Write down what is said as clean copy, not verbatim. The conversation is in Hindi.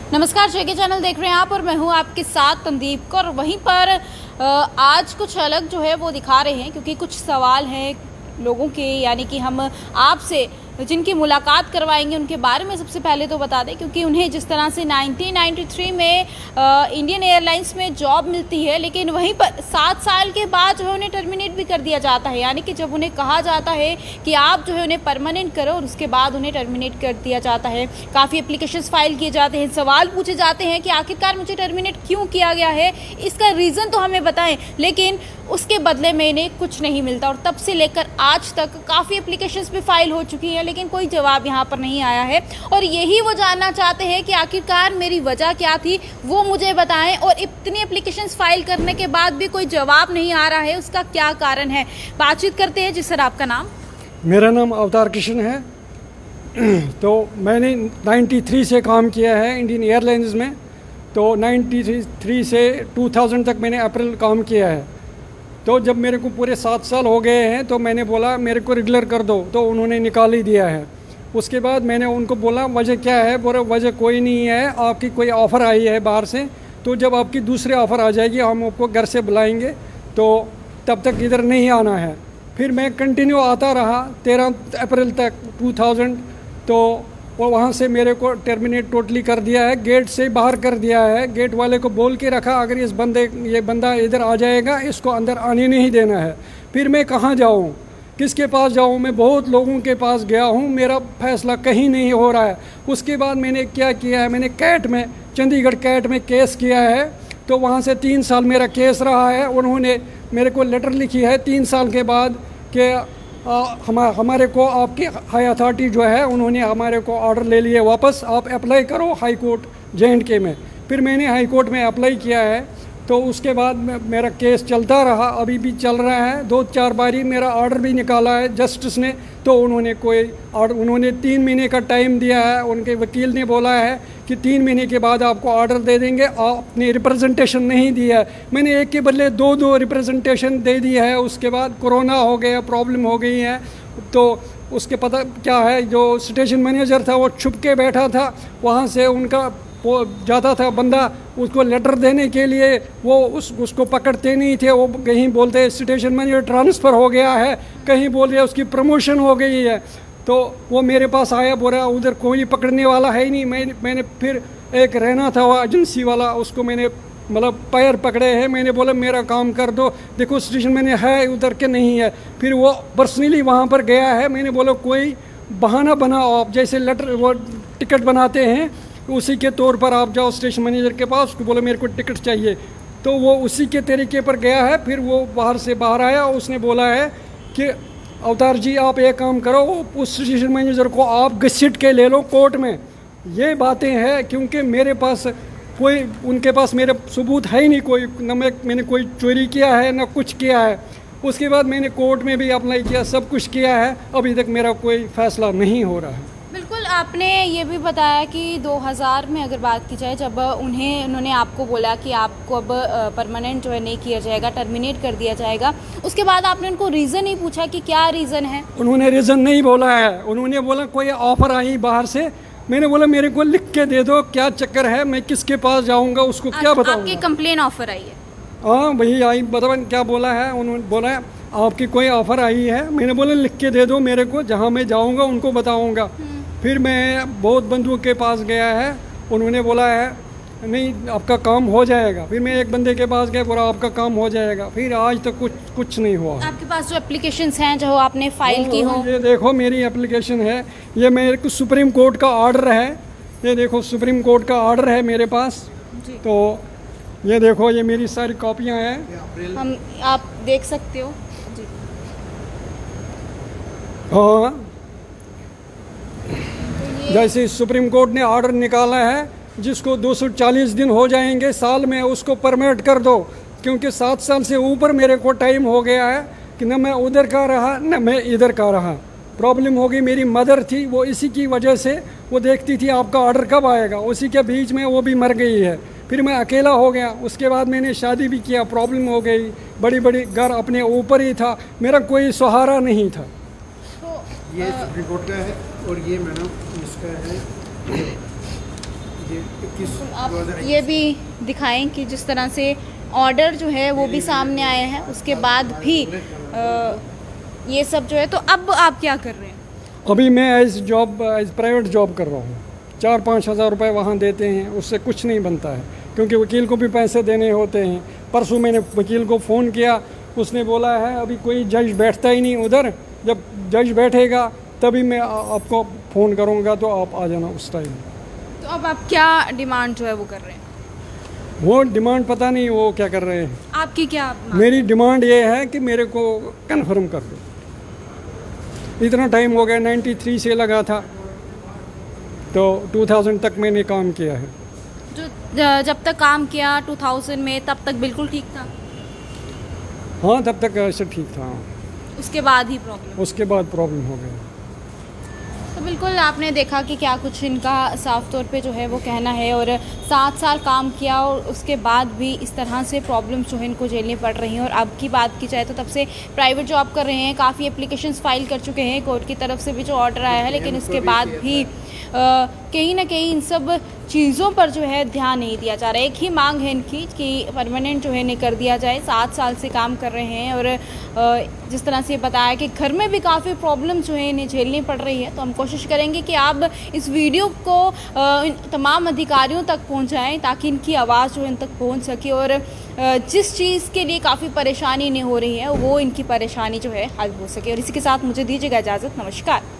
नमस्कार, जेके चैनल देख रहे हैं आप और मैं हूं आपके साथ तंदीप कौर। और वहीं पर आज कुछ अलग जो है वो दिखा रहे हैं, क्योंकि कुछ सवाल हैं लोगों के, यानी कि हम आपसे जिनकी मुलाकात करवाएंगे उनके बारे में सबसे पहले तो बता दें, क्योंकि उन्हें जिस तरह से 1993 में इंडियन एयरलाइंस में जॉब मिलती है, लेकिन वहीं पर 7 साल के बाद जो है उन्हें टर्मिनेट भी कर दिया जाता है। यानी कि जब उन्हें कहा जाता है कि आप जो है उन्हें परमानेंट करो, और उसके बाद उन्हें टर्मिनेट कर दिया जाता है। काफ़ी एप्लीकेशंस फाइल किए जाते हैं, सवाल पूछे जाते हैं कि आखिरकार मुझे टर्मिनेट क्यों किया गया है, इसका रीज़न तो हमें बताएं, लेकिन उसके बदले में इन्हें कुछ नहीं मिलता। और तब से लेकर आज तक काफ़ी एप्लीकेशंस भी फाइल हो चुकी हैं, लेकिन कोई जवाब यहाँ पर नहीं आया है। और यही वो जानना चाहते हैं कि आखिरकार मेरी वजह क्या थी, वो मुझे बताएं। और इतनी एप्लीकेशंस फाइल करने के बाद भी कोई जवाब नहीं आ रहा है, उसका क्या कारण है, बातचीत करते हैं। जी सर, आपका नाम? मेरा नाम अवतार कृष्ण है। तो मैंने 93 से काम किया है इंडियन एयरलाइंस में। तो 93 से 2000 तक मैंने अप्रैल काम किया है। तो जब मेरे को पूरे 7 साल हो गए हैं तो मैंने बोला मेरे को रेगुलर कर दो, तो उन्होंने निकाल ही दिया है। उसके बाद मैंने उनको बोला वजह क्या है, बोला वजह कोई नहीं है, आपकी कोई ऑफ़र आई है बाहर से, तो जब आपकी दूसरी ऑफ़र आ जाएगी हम आपको घर से बुलाएंगे, तो तब तक इधर नहीं आना है। फिर मैं कंटिन्यू आता रहा 13 अप्रैल तक 2000। तो वो वहाँ से मेरे को टर्मिनेट टोटली कर दिया है, गेट से बाहर कर दिया है। गेट वाले को बोल के रखा अगर ये बंदा इधर आ जाएगा इसको अंदर आने नहीं देना है। फिर मैं कहाँ जाऊँ, किसके पास जाऊँ? मैं बहुत लोगों के पास गया हूँ, मेरा फैसला कहीं नहीं हो रहा है। उसके बाद मैंने क्या किया है, मैंने कैट में, चंडीगढ़ कैट में केस किया है। तो वहाँ से 3 साल मेरा केस रहा है। उन्होंने मेरे को लेटर लिखी है 3 साल के बाद कि हमारे को आपकी हाई अथॉरिटी जो है उन्होंने हमारे को ऑर्डर ले लिए वापस, आप अप्लाई करो हाई कोर्ट J&K में। फिर मैंने हाई कोर्ट में अप्लाई किया है। तो उसके बाद मेरा केस चलता रहा, अभी भी चल रहा है। 2-4 बारी मेरा ऑर्डर भी निकाला है जस्टिस ने, तो उन्होंने कोई ऑर्डर, उन्होंने 3 महीने का टाइम दिया है। उनके वकील ने बोला है कि 3 महीने के बाद आपको ऑर्डर दे देंगे। आपने रिप्रेजेंटेशन नहीं दिया है। मैंने एक के बदले 2 रिप्रेजेंटेशन दे दिया है। उसके बाद कोरोना हो गया, प्रॉब्लम हो गई है। तो उसके पता क्या है, जो स्टेशन मैनेजर था वो छुप के बैठा था, वहाँ से उनका वो जाता था बंदा उसको लेटर देने के लिए, वो उसको पकड़ते नहीं थे। वो कहीं बोलते स्टेशन मैनेजर ट्रांसफ़र हो गया है, कहीं बोल रहे उसकी प्रमोशन हो गई है। तो वो मेरे पास आया, बोला उधर कोई पकड़ने वाला है ही नहीं। मैंने फिर एक रहना था वो एजेंसी वाला, उसको मैंने मतलब पैर पकड़े हैं। मैंने बोला मेरा काम कर दो, देखो स्टेशन मैंने है उधर के नहीं है। फिर वो पर्सनली वहाँ पर गया है। मैंने बोला कोई बहाना बनाओ आप, जैसे लेटर वो टिकट बनाते हैं उसी के तौर पर आप जाओ स्टेशन मैनेजर के पास, उसको बोलो मेरे को टिकट चाहिए। तो वो उसी के तरीके पर गया है। फिर वो बाहर से बाहर आया, उसने बोला है कि अवतार जी आप एक काम करो, उस स्टेशन मैनेजर को आप घसीट के ले लो कोर्ट में। ये बातें हैं, क्योंकि मेरे पास कोई, उनके पास मेरे सबूत है ही नहीं कोई, न मैंने कोई चोरी किया है न कुछ किया है। उसके बाद मैंने कोर्ट में भी अप्लाई किया, सब कुछ किया है, अभी तक मेरा कोई फैसला नहीं हो रहा है। बिल्कुल, आपने ये भी बताया कि 2000 में अगर बात की जाए, जब उन्होंने आपको बोला कि आपको अब परमानेंट जो है नहीं किया जाएगा, टर्मिनेट कर दिया जाएगा, उसके बाद आपने उनको रीज़न ही पूछा कि क्या रीज़न है? उन्होंने रीज़न नहीं बोला है। उन्होंने बोला कोई ऑफ़र आई बाहर से। मैंने बोला मेरे को लिख के दे दो, क्या चक्कर है, मैं किसके पास जाऊंगा, उसको क्या बताऊंगा? आपकी कंप्लेन ऑफर आई है? हाँ वही आई, बताओ क्या बोला है। उन्होंने बोला आपकी कोई ऑफ़र आई है। मैंने बोला लिख के दे दो मेरे को, जहाँ मैं जाऊंगा उनको बताऊंगा। फिर मैं बहुत बंधुओं के पास गया है, उन्होंने बोला है नहीं आपका काम हो जाएगा। फिर मैं एक बंदे के पास गया, बोला आपका काम हो जाएगा। फिर आज तक कुछ नहीं हुआ। आपके पास जो एप्लीकेशंस हैं जो आपने फाइल की हो? ये देखो मेरी एप्लीकेशन है, ये मेरे को सुप्रीम कोर्ट का ऑर्डर है। ये देखो सुप्रीम कोर्ट का ऑर्डर है मेरे पास जी। तो ये देखो ये मेरी सारी कॉपियाँ हैं, आप देख सकते हो जी। हाँ, जैसे सुप्रीम कोर्ट ने ऑर्डर निकाला है, जिसको 240 दिन हो जाएंगे साल में, उसको परमिट कर दो। क्योंकि 7 साल से ऊपर मेरे को टाइम हो गया है कि न मैं उधर का रहा न मैं इधर का रहा। प्रॉब्लम हो गई, मेरी मदर थी, वो इसी की वजह से वो देखती थी आपका ऑर्डर कब आएगा, उसी के बीच में वो भी मर गई है। फिर मैं अकेला हो गया। उसके बाद मैंने शादी भी किया, प्रॉब्लम हो गई, बड़ी बड़ी घर अपने ऊपर ही था, मेरा कोई सहारा नहीं था। ये सुप्रीम कोर्ट का है और ये मैडम इसका है, ये 21 आप 2021 ये भी दिखाएं कि जिस तरह से ऑर्डर जो है वो भी सामने आए हैं, उसके बाद भी ये सब जो है, तो अब आप क्या कर रहे हैं? अभी मैं एज प्राइवेट जॉब कर रहा हूँ। 4-5 हज़ार रुपये वहाँ देते हैं, उससे कुछ नहीं बनता है, क्योंकि वकील को भी पैसे देने होते हैं। परसों मैंने वकील को फ़ोन किया, उसने बोला है अभी कोई जज बैठता ही नहीं उधर, जब जज बैठेगा तभी मैं आपको फ़ोन करूँगा, तो आप आ जाना उस टाइम। तो अब आप क्या डिमांड जो है वो कर रहे हैं? वो डिमांड पता नहीं वो क्या कर रहे हैं। आपकी क्या मांग? मेरी डिमांड ये है कि मेरे को कन्फर्म कर दो। इतना टाइम हो गया, 93 से लगा था, तो 2000 तक मैंने काम किया है। जो जब तक काम किया 2000 में, तब तक बिल्कुल ठीक था? हाँ, तब तक ऐसे ठीक था। उसके बाद ही प्रॉब्लम? उसके बाद प्रॉब्लम हो गया। तो बिल्कुल आपने देखा कि क्या कुछ इनका साफ तौर पे जो है वो कहना है, और 7 साल काम किया और उसके बाद भी इस तरह से प्रॉब्लम्स जो है इनको झेलनी पड़ रही हैं। और अब की बात की जाए तो तब से प्राइवेट जॉब कर रहे हैं, काफ़ी एप्लीकेशंस फाइल कर चुके हैं, कोर्ट की तरफ से भी जो ऑर्डर आया है, लेकिन उसके बाद भी कहीं ना कहीं इन सब चीज़ों पर जो है ध्यान नहीं दिया जा रहा है। एक ही मांग है इनकी कि परमानेंट जो है नहीं कर दिया जाए। 7 साल से काम कर रहे हैं, और जिस तरह से बताया कि घर में भी काफ़ी प्रॉब्लम जो है इन्हें झेलनी पड़ रही है। तो हम कोशिश करेंगे कि आप इस वीडियो को इन तमाम अधिकारियों तक पहुंचाएं, ताकि इनकी आवाज़ जो है इन तक पहुंच सके, और जिस चीज़ के लिए काफ़ी परेशानी इन्हें हो रही है वो इनकी परेशानी जो है हल हो सके। और इसी के साथ मुझे दीजिएगा इजाज़त। नमस्कार।